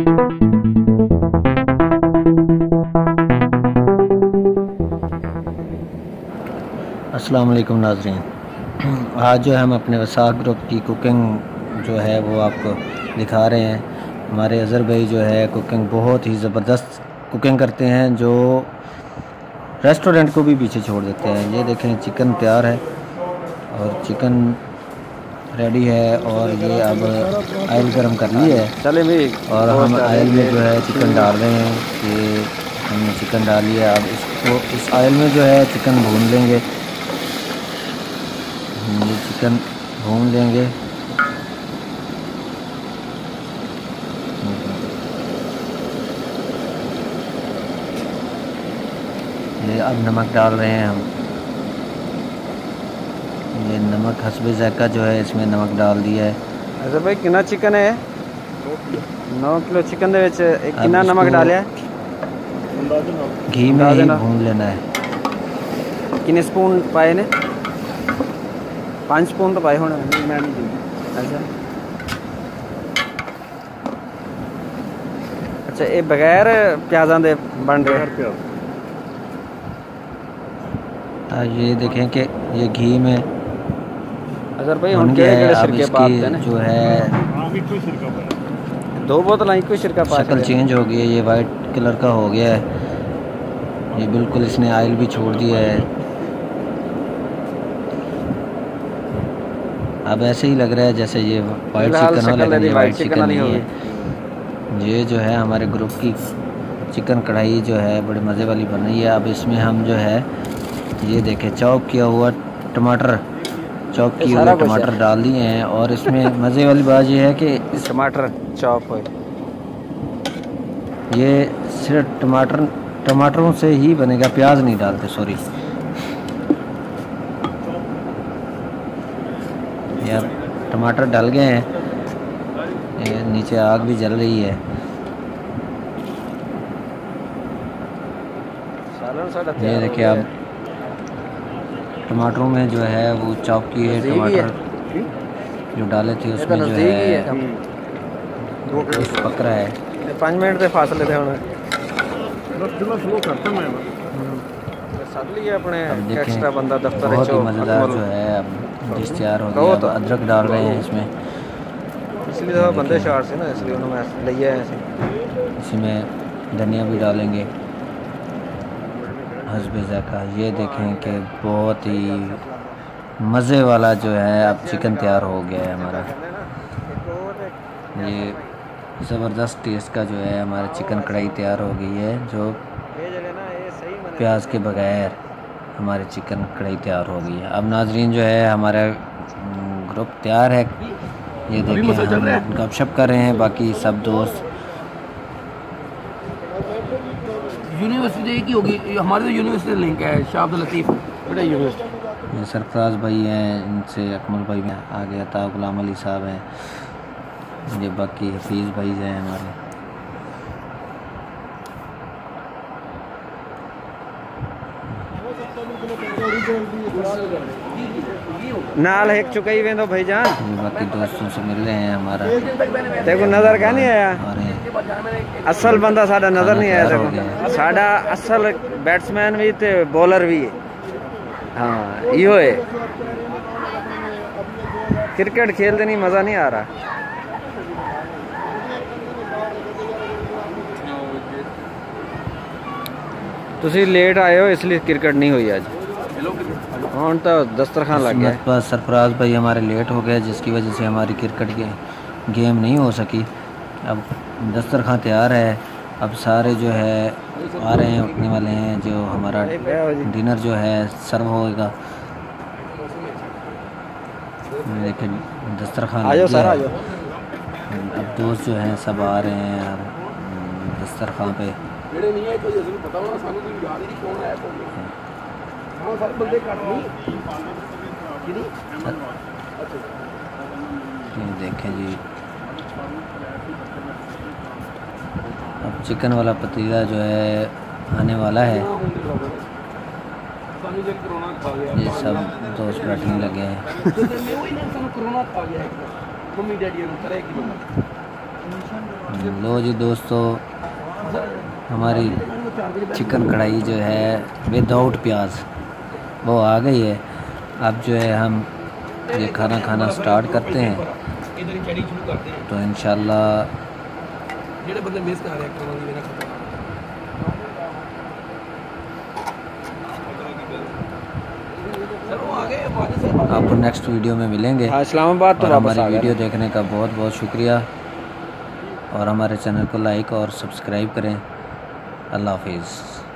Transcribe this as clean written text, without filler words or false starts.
अस्सलाम वालेकुम नाज़रीन, आज जो है हम अपने वसाक ग्रुप की कुकिंग जो है वो आपको दिखा रहे हैं। हमारे अज़हर भाई जो है कुकिंग बहुत ही ज़बरदस्त कुकिंग करते हैं, जो रेस्टोरेंट को भी पीछे छोड़ देते हैं। ये देखें, चिकन तैयार है और चिकन रेडी है और ये अब ऑयल गरम कर ली है। चले भाई, और हम ऑयल में जो है चिकन डाल रहे हैं कि हमने चिकन डाली है। अब इसको इस ऑयल में जो है चिकन भून लेंगे। ये चिकन भून लेंगे। ये अब नमक डाल रहे हैं हम। ये नमक हस्बे ज़ायक़ा जो है इसमें नमक डाल दिया है। अच्छा भाई, कितना चिकन है? 9 किलो चिकन दे विच कितना नमक डालिया? घी में ही भून लेना है। कितने स्पून पाए ने? 5 स्पून तो पाए होने। अच्छा अच्छा, ये बगैर प्याज़ां दे बन रहे। ये देखें कि ये घी में अगर भाई हम केड़े सिरके पाते हैं जो है 2 बोतल एक ही सिरका पा शक्ल चेंज हो गई है। ये वाइट कलर का हो गया है। ये बिल्कुल इसने ऑयल भी छोड़ दिया है। अब ऐसे ही लग रहा है जैसे ये वाइट चिकन हो, लेकिन ये वाइट चिकन नहीं है। ये जो है हमारे ग्रुप की चिकन कढ़ाई जो है बड़े मज़े वाली बन रही है। अब इसमें हम जो है ये देखें चॉप किया हुआ टमाटर, चॉप किए हुए टमाटर डाल दिए हैं। और इसमें मज़े वाली बात ये है कि टमाटर चॉप हो, ये सिर्फ टमाटरों से ही बनेगा, प्याज नहीं डालते। सॉरी यार, टमाटर डल गए हैं। नीचे आग भी जल रही है। ये देखिए, आप टमाटरों में जो है वो चॉप किए टमाटर जो डाले थे उसमें जो है पक रहा है। 5 मिनट के फासले थे होने। एक्स्ट्रा बंदा दफ्तर बहुत ही मज़ेदार जो है अब डिश तैयार हो गया। तो अदरक डाल रहे हैं इसमें, इसलिए तो बंदे शार्ट से ना, इसलिए उन्होंने लिया है। इसमें धनिया भी डालेंगे हस्बे ज़ायक़ा। ये देखें कि बहुत ही मज़े वाला जो है अब चिकन तैयार हो गया है हमारा। ये ज़बरदस्त टेस्ट का जो है हमारा चिकन कढ़ाई तैयार हो गई है, जो प्याज के बगैर हमारे चिकन कढ़ाई तैयार हो गई है। अब नाजरीन जो है हमारा ग्रुप तैयार है। ये देखिए हम गपशप कर रहे हैं, बाकी सब दोस्त। यूनिवर्सिटी एक ही होगी हमारे, तो यूनिवर्सिटी लिंक है। शाह अब्दुल लतीफ़ बड़ा यूनिवर्सिटी। ये सरफराज भाई हैं, इनसे अकमल भाई में आ गया था, गुलाम अली साहब हैं, ये बाकी हफीज़ भाई हैं हमारे। नाल एक चुकाई वेंदो भाईजान। ये बाकी दोस्तों से मिल रहे हैं हमारा। देखो नजर का नहीं आया, असल बंदा साडा नजर नहीं आया। देखो साडा असल बैट्समैन भी ते बॉलर भी है। हाँ यो है, क्रिकेट खेलते नहीं मज़ा नहीं आ रहा। तुसी लेट आए हो इसलिए क्रिकेट नहीं हुई आज। हाँ तो दस्तरखान लग गया। बस सरफराज भाई हमारे लेट हो गए, जिसकी वजह से हमारी क्रिकेट की गेम नहीं हो सकी। अब दस्तरखान तैयार है, अब सारे जो है आ रहे हैं, उठने वाले हैं। जो हमारा डिनर जो है सर्व होएगा। देखिए दस्तरखान लग गया है। अब दोस्त जो हैं सब आ रहे हैं यार दस्तरखान पे। ये देखें जी, अब चिकन वाला पतीला जो है आने वाला है। ये सब दोस्त बैठने लगे हैं। लो जी दोस्तों, हमारी चिकन कढ़ाई जो है विदाउट प्याज वो आ गई है। अब जो है हम ये खाना खाना स्टार्ट करते हैं, तो इंशाल्लाह आपको नेक्स्ट वीडियो में मिलेंगे। इस्लामाबाद तो और हमारी वापस वीडियो देखने का बहुत बहुत शुक्रिया, और हमारे चैनल को लाइक और सब्सक्राइब करें। अल्लाह हाफिज़।